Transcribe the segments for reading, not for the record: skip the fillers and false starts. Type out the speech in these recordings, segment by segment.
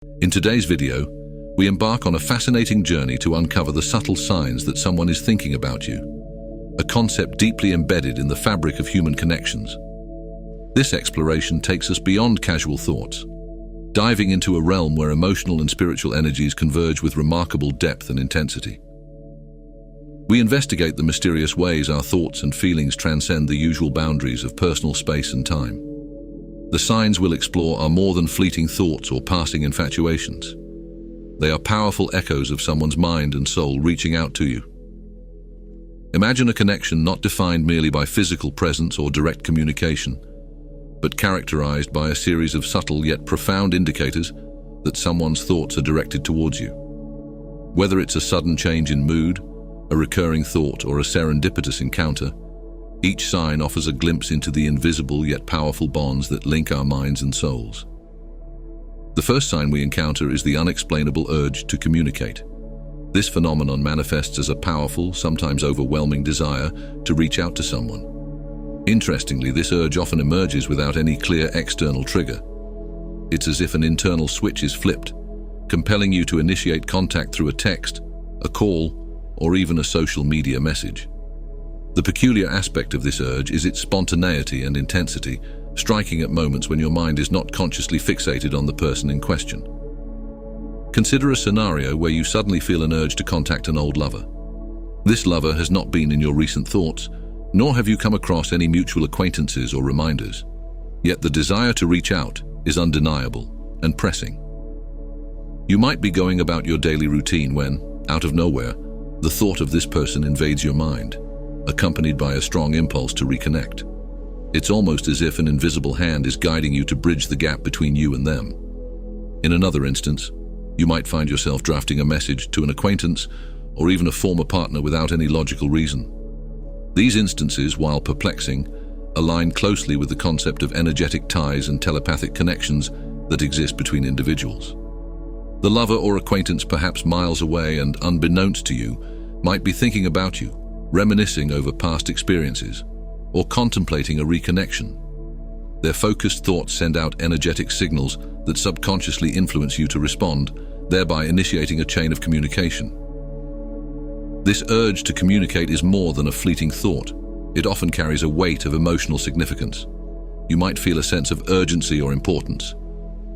In today's video, we embark on a fascinating journey to uncover the subtle signs that someone is thinking about you, a concept deeply embedded in the fabric of human connections. This exploration takes us beyond casual thoughts, diving into a realm where emotional and spiritual energies converge with remarkable depth and intensity. We investigate the mysterious ways our thoughts and feelings transcend the usual boundaries of personal space and time. The signs we'll explore are more than fleeting thoughts or passing infatuations. They are powerful echoes of someone's mind and soul reaching out to you. Imagine a connection not defined merely by physical presence or direct communication, but characterized by a series of subtle yet profound indicators that someone's thoughts are directed towards you. Whether it's a sudden change in mood, a recurring thought, or a serendipitous encounter, each sign offers a glimpse into the invisible yet powerful bonds that link our minds and souls. The first sign we encounter is the unexplainable urge to communicate. This phenomenon manifests as a powerful, sometimes overwhelming desire to reach out to someone. Interestingly, this urge often emerges without any clear external trigger. It's as if an internal switch is flipped, compelling you to initiate contact through a text, a call, or even a social media message. The peculiar aspect of this urge is its spontaneity and intensity, striking at moments when your mind is not consciously fixated on the person in question. Consider a scenario where you suddenly feel an urge to contact an old lover. This lover has not been in your recent thoughts, nor have you come across any mutual acquaintances or reminders. Yet the desire to reach out is undeniable and pressing. You might be going about your daily routine when, out of nowhere, the thought of this person invades your mind, accompanied by a strong impulse to reconnect. It's almost as if an invisible hand is guiding you to bridge the gap between you and them. In another instance, you might find yourself drafting a message to an acquaintance or even a former partner without any logical reason. These instances, while perplexing, align closely with the concept of energetic ties and telepathic connections that exist between individuals. The lover or acquaintance, perhaps miles away and unbeknownst to you, might be thinking about you, reminiscing over past experiences, or contemplating a reconnection. Their focused thoughts send out energetic signals that subconsciously influence you to respond, thereby initiating a chain of communication. This urge to communicate is more than a fleeting thought. It often carries a weight of emotional significance. You might feel a sense of urgency or importance,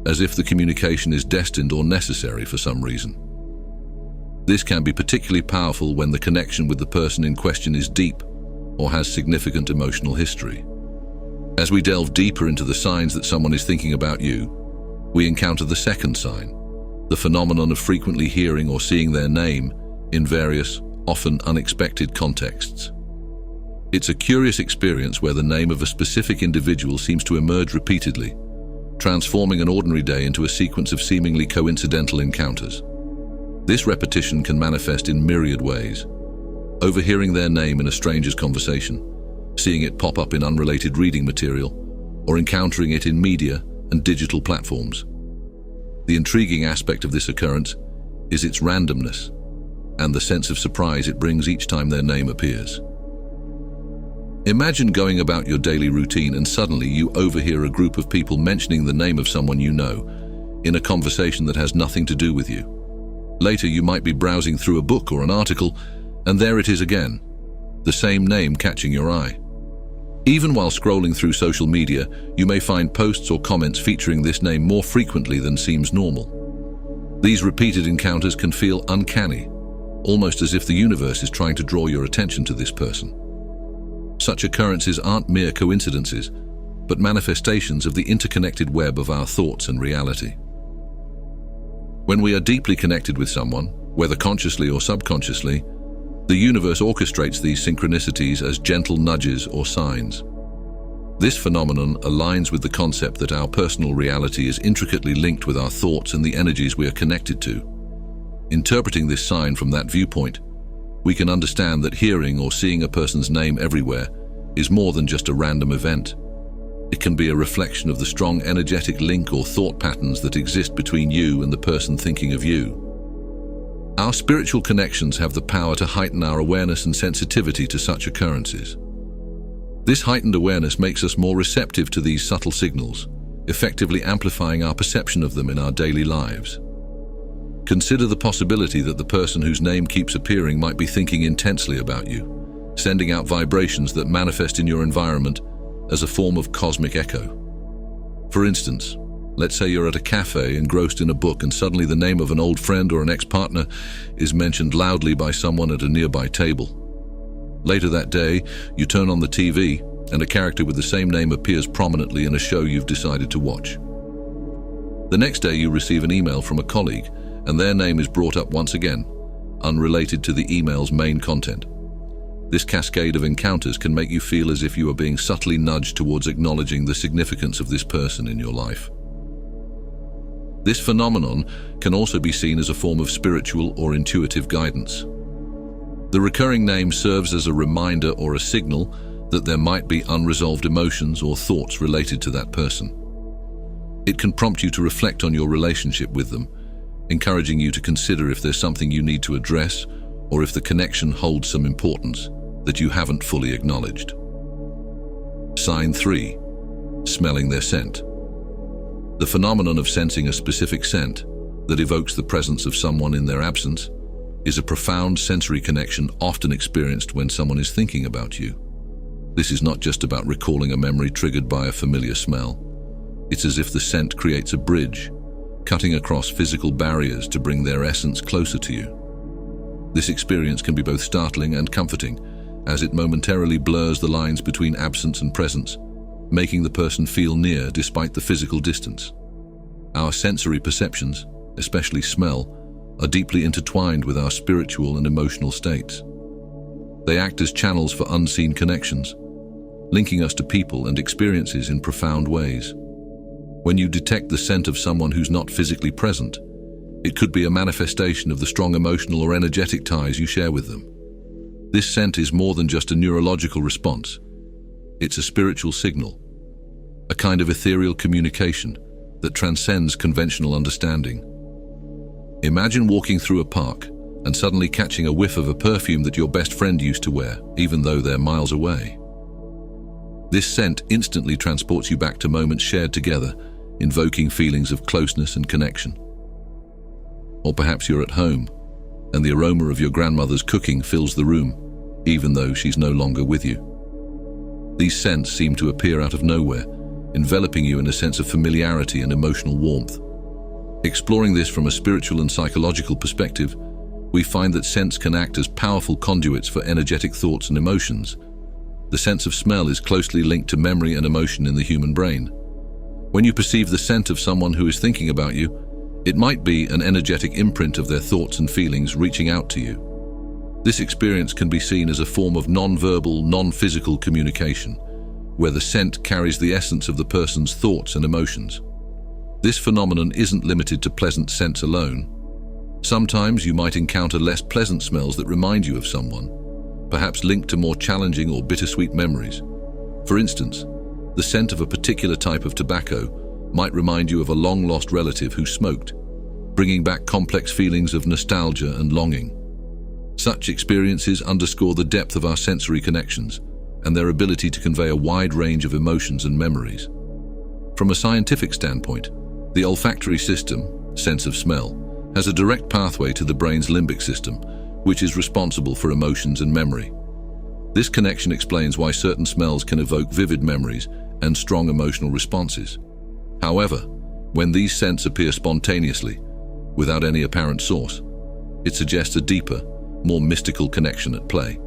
as if the communication is destined or necessary for some reason. This can be particularly powerful when the connection with the person in question is deep or has significant emotional history. As we delve deeper into the signs that someone is thinking about you, we encounter the second sign, the phenomenon of frequently hearing or seeing their name in various, often unexpected contexts. It's a curious experience where the name of a specific individual seems to emerge repeatedly, transforming an ordinary day into a sequence of seemingly coincidental encounters. This repetition can manifest in myriad ways: overhearing their name in a stranger's conversation, seeing it pop up in unrelated reading material, or encountering it in media and digital platforms. The intriguing aspect of this occurrence is its randomness and the sense of surprise it brings each time their name appears. Imagine going about your daily routine and suddenly you overhear a group of people mentioning the name of someone you know in a conversation that has nothing to do with you. Later, you might be browsing through a book or an article, and there it is again, the same name catching your eye. Even while scrolling through social media, you may find posts or comments featuring this name more frequently than seems normal. These repeated encounters can feel uncanny, almost as if the universe is trying to draw your attention to this person. Such occurrences aren't mere coincidences, but manifestations of the interconnected web of our thoughts and reality. When we are deeply connected with someone, whether consciously or subconsciously, the universe orchestrates these synchronicities as gentle nudges or signs. This phenomenon aligns with the concept that our personal reality is intricately linked with our thoughts and the energies we are connected to. Interpreting this sign from that viewpoint, we can understand that hearing or seeing a person's name everywhere is more than just a random event. It can be a reflection of the strong energetic link or thought patterns that exist between you and the person thinking of you. Our spiritual connections have the power to heighten our awareness and sensitivity to such occurrences. This heightened awareness makes us more receptive to these subtle signals, effectively amplifying our perception of them in our daily lives. Consider the possibility that the person whose name keeps appearing might be thinking intensely about you, sending out vibrations that manifest in your environment as a form of cosmic echo. For instance, let's say you're at a cafe engrossed in a book and suddenly the name of an old friend or an ex-partner is mentioned loudly by someone at a nearby table. Later that day, you turn on the TV and a character with the same name appears prominently in a show you've decided to watch. The next day you receive an email from a colleague and their name is brought up once again, unrelated to the email's main content. This cascade of encounters can make you feel as if you are being subtly nudged towards acknowledging the significance of this person in your life. This phenomenon can also be seen as a form of spiritual or intuitive guidance. The recurring name serves as a reminder or a signal that there might be unresolved emotions or thoughts related to that person. It can prompt you to reflect on your relationship with them, encouraging you to consider if there's something you need to address or if the connection holds some importance that you haven't fully acknowledged. Sign 3. Smelling their scent. The phenomenon of sensing a specific scent that evokes the presence of someone in their absence is a profound sensory connection often experienced when someone is thinking about you. This is not just about recalling a memory triggered by a familiar smell. It's as if the scent creates a bridge, cutting across physical barriers to bring their essence closer to you. This experience can be both startling and comforting, as it momentarily blurs the lines between absence and presence, making the person feel near despite the physical distance. Our sensory perceptions, especially smell, are deeply intertwined with our spiritual and emotional states. They act as channels for unseen connections, linking us to people and experiences in profound ways. When you detect the scent of someone who's not physically present, it could be a manifestation of the strong emotional or energetic ties you share with them. This scent is more than just a neurological response. It's a spiritual signal, a kind of ethereal communication that transcends conventional understanding. Imagine walking through a park and suddenly catching a whiff of a perfume that your best friend used to wear, even though they're miles away. This scent instantly transports you back to moments shared together, invoking feelings of closeness and connection. Or perhaps you're at home, and the aroma of your grandmother's cooking fills the room, even though she's no longer with you. These scents seem to appear out of nowhere, enveloping you in a sense of familiarity and emotional warmth. Exploring this from a spiritual and psychological perspective, we find that scents can act as powerful conduits for energetic thoughts and emotions. The sense of smell is closely linked to memory and emotion in the human brain. When you perceive the scent of someone who is thinking about you, it might be an energetic imprint of their thoughts and feelings reaching out to you. This experience can be seen as a form of non-verbal, non-physical communication, where the scent carries the essence of the person's thoughts and emotions. This phenomenon isn't limited to pleasant scents alone. Sometimes you might encounter less pleasant smells that remind you of someone, perhaps linked to more challenging or bittersweet memories. For instance, the scent of a particular type of tobacco might remind you of a long-lost relative who smoked, bringing back complex feelings of nostalgia and longing. Such experiences underscore the depth of our sensory connections and their ability to convey a wide range of emotions and memories. From a scientific standpoint, the olfactory system, sense of smell, has a direct pathway to the brain's limbic system, which is responsible for emotions and memory. This connection explains why certain smells can evoke vivid memories and strong emotional responses. However, when these scents appear spontaneously, without any apparent source, it suggests a deeper, more mystical connection at play.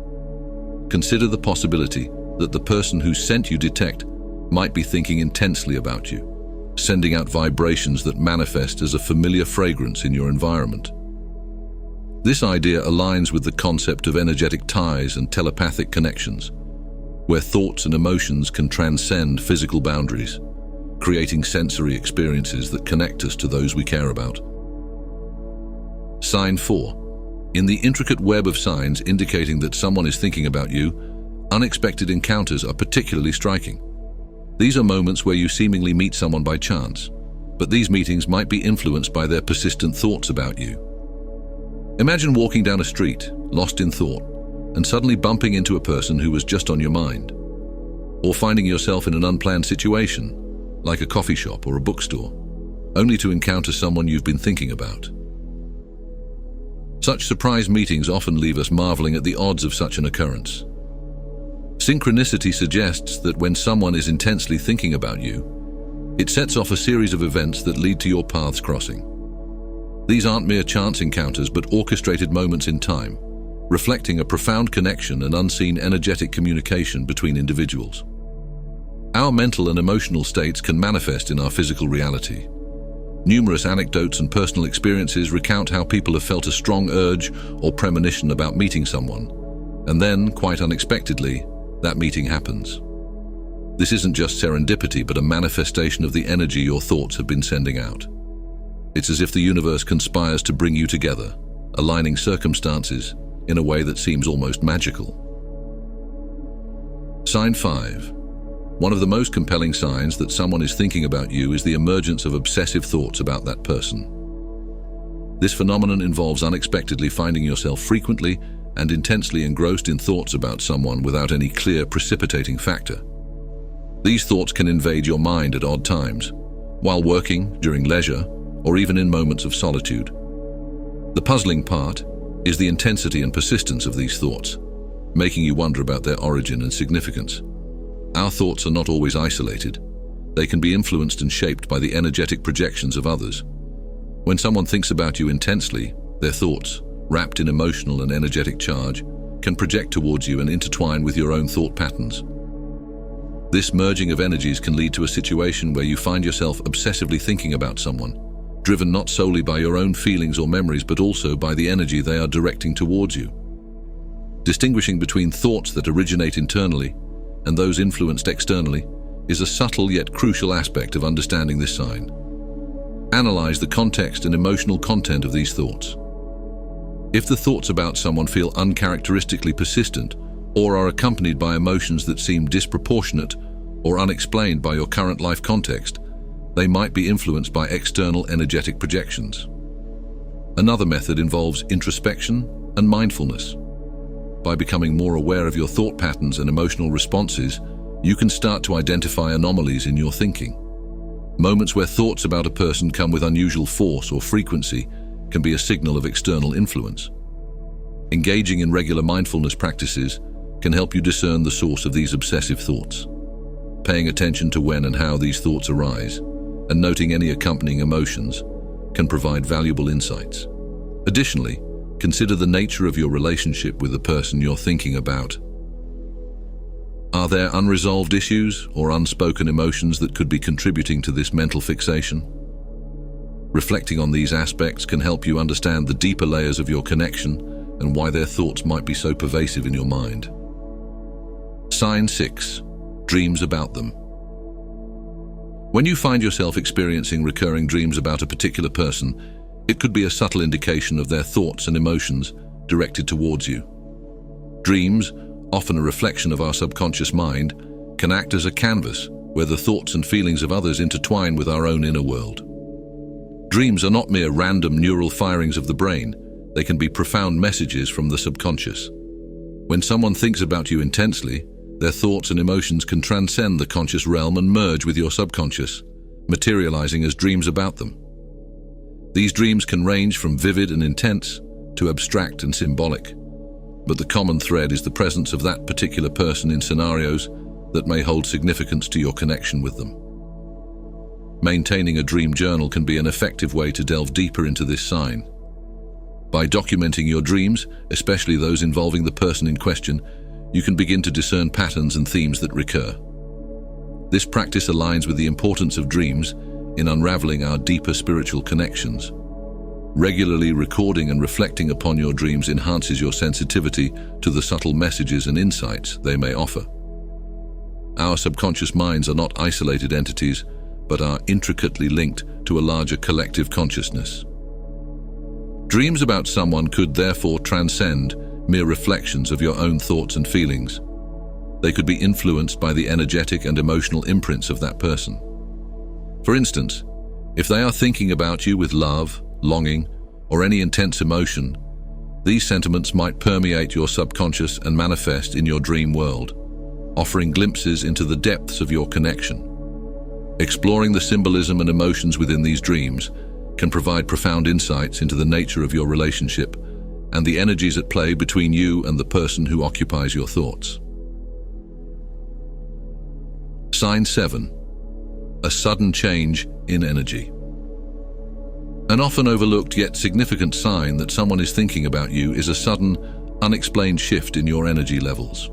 Consider the possibility that the person whose scent you detect might be thinking intensely about you, sending out vibrations that manifest as a familiar fragrance in your environment. This idea aligns with the concept of energetic ties and telepathic connections, where thoughts and emotions can transcend physical boundaries, creating sensory experiences that connect us to those we care about. Sign 4. In the intricate web of signs indicating that someone is thinking about you, unexpected encounters are particularly striking. These are moments where you seemingly meet someone by chance, but these meetings might be influenced by their persistent thoughts about you. Imagine walking down a street, lost in thought, and suddenly bumping into a person who was just on your mind. Or finding yourself in an unplanned situation, like a coffee shop or a bookstore, only to encounter someone you've been thinking about. Such surprise meetings often leave us marveling at the odds of such an occurrence. Synchronicity suggests that when someone is intensely thinking about you, it sets off a series of events that lead to your paths crossing. These aren't mere chance encounters, but orchestrated moments in time, reflecting a profound connection and unseen energetic communication between individuals. Our mental and emotional states can manifest in our physical reality. Numerous anecdotes and personal experiences recount how people have felt a strong urge or premonition about meeting someone, and then, quite unexpectedly, that meeting happens. This isn't just serendipity, but a manifestation of the energy your thoughts have been sending out. It's as if the universe conspires to bring you together, aligning circumstances in a way that seems almost magical. Sign 5. One of the most compelling signs that someone is thinking about you is the emergence of obsessive thoughts about that person. This phenomenon involves unexpectedly finding yourself frequently and intensely engrossed in thoughts about someone without any clear precipitating factor. These thoughts can invade your mind at odd times, while working, during leisure, or even in moments of solitude. The puzzling part is the intensity and persistence of these thoughts, making you wonder about their origin and significance. Our thoughts are not always isolated. They can be influenced and shaped by the energetic projections of others. When someone thinks about you intensely, their thoughts, wrapped in emotional and energetic charge, can project towards you and intertwine with your own thought patterns. This merging of energies can lead to a situation where you find yourself obsessively thinking about someone, driven not solely by your own feelings or memories, but also by the energy they are directing towards you. Distinguishing between thoughts that originate internally and those influenced externally is a subtle yet crucial aspect of understanding this sign. Analyze the context and emotional content of these thoughts. If the thoughts about someone feel uncharacteristically persistent or are accompanied by emotions that seem disproportionate or unexplained by your current life context, they might be influenced by external energetic projections. Another method involves introspection and mindfulness. By becoming more aware of your thought patterns and emotional responses, you can start to identify anomalies in your thinking. Moments where thoughts about a person come with unusual force or frequency can be a signal of external influence. Engaging in regular mindfulness practices can help you discern the source of these obsessive thoughts. Paying attention to when and how these thoughts arise, and noting any accompanying emotions, can provide valuable insights. Additionally, consider the nature of your relationship with the person you're thinking about. Are there unresolved issues or unspoken emotions that could be contributing to this mental fixation? Reflecting on these aspects can help you understand the deeper layers of your connection and why their thoughts might be so pervasive in your mind. Sign 6. Dreams about them. When you find yourself experiencing recurring dreams about a particular person, it could be a subtle indication of their thoughts and emotions directed towards you. Dreams, often a reflection of our subconscious mind, can act as a canvas where the thoughts and feelings of others intertwine with our own inner world. Dreams are not mere random neural firings of the brain. They can be profound messages from the subconscious. When someone thinks about you intensely, their thoughts and emotions can transcend the conscious realm and merge with your subconscious, materializing as dreams about them. These dreams can range from vivid and intense to abstract and symbolic, but the common thread is the presence of that particular person in scenarios that may hold significance to your connection with them. Maintaining a dream journal can be an effective way to delve deeper into this sign. By documenting your dreams, especially those involving the person in question, you can begin to discern patterns and themes that recur. This practice aligns with the importance of dreams in unraveling our deeper spiritual connections. Regularly recording and reflecting upon your dreams enhances your sensitivity to the subtle messages and insights they may offer. Our subconscious minds are not isolated entities, but are intricately linked to a larger collective consciousness. Dreams about someone could therefore transcend mere reflections of your own thoughts and feelings. They could be influenced by the energetic and emotional imprints of that person. For instance, if they are thinking about you with love, longing, or any intense emotion, these sentiments might permeate your subconscious and manifest in your dream world, offering glimpses into the depths of your connection. Exploring the symbolism and emotions within these dreams can provide profound insights into the nature of your relationship and the energies at play between you and the person who occupies your thoughts. Sign 7. A sudden change in energy. An often overlooked yet significant sign that someone is thinking about you is a sudden, unexplained shift in your energy levels.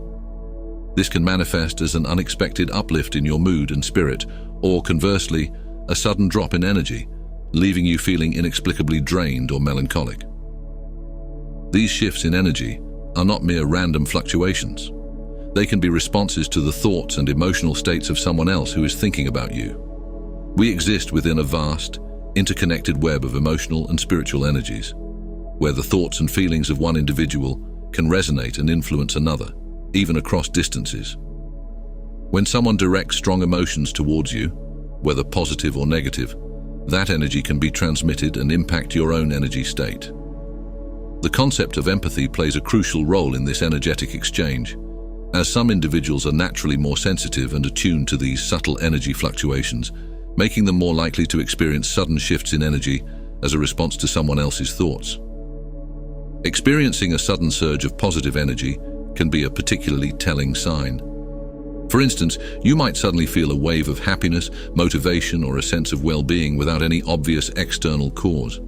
This can manifest as an unexpected uplift in your mood and spirit, or conversely, a sudden drop in energy, leaving you feeling inexplicably drained or melancholic. These shifts in energy are not mere random fluctuations. They can be responses to the thoughts and emotional states of someone else who is thinking about you. We exist within a vast, interconnected web of emotional and spiritual energies, where the thoughts and feelings of one individual can resonate and influence another, even across distances. When someone directs strong emotions towards you, whether positive or negative, that energy can be transmitted and impact your own energy state. The concept of empathy plays a crucial role in this energetic exchange, as some individuals are naturally more sensitive and attuned to these subtle energy fluctuations, making them more likely to experience sudden shifts in energy as a response to someone else's thoughts. Experiencing a sudden surge of positive energy can be a particularly telling sign. For instance, you might suddenly feel a wave of happiness, motivation, or a sense of well-being without any obvious external cause.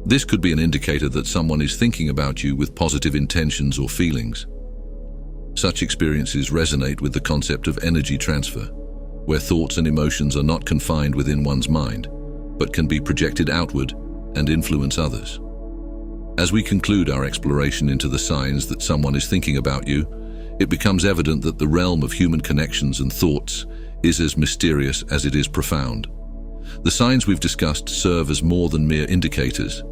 This could be an indicator that someone is thinking about you with positive intentions or feelings. Such experiences resonate with the concept of energy transfer, where thoughts and emotions are not confined within one's mind, but can be projected outward and influence others. As we conclude our exploration into the signs that someone is thinking about you, it becomes evident that the realm of human connections and thoughts is as mysterious as it is profound. The signs we've discussed serve as more than mere indicators.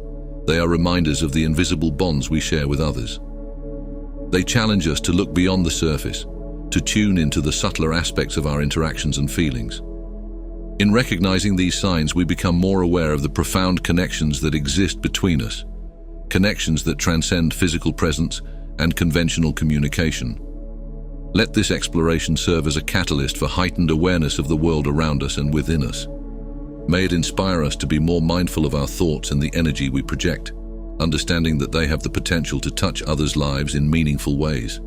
They are reminders of the invisible bonds we share with others. They challenge us to look beyond the surface, to tune into the subtler aspects of our interactions and feelings. In recognizing these signs, we become more aware of the profound connections that exist between us, connections that transcend physical presence and conventional communication. Let this exploration serve as a catalyst for heightened awareness of the world around us and within us. May it inspire us to be more mindful of our thoughts and the energy we project, understanding that they have the potential to touch others' lives in meaningful ways.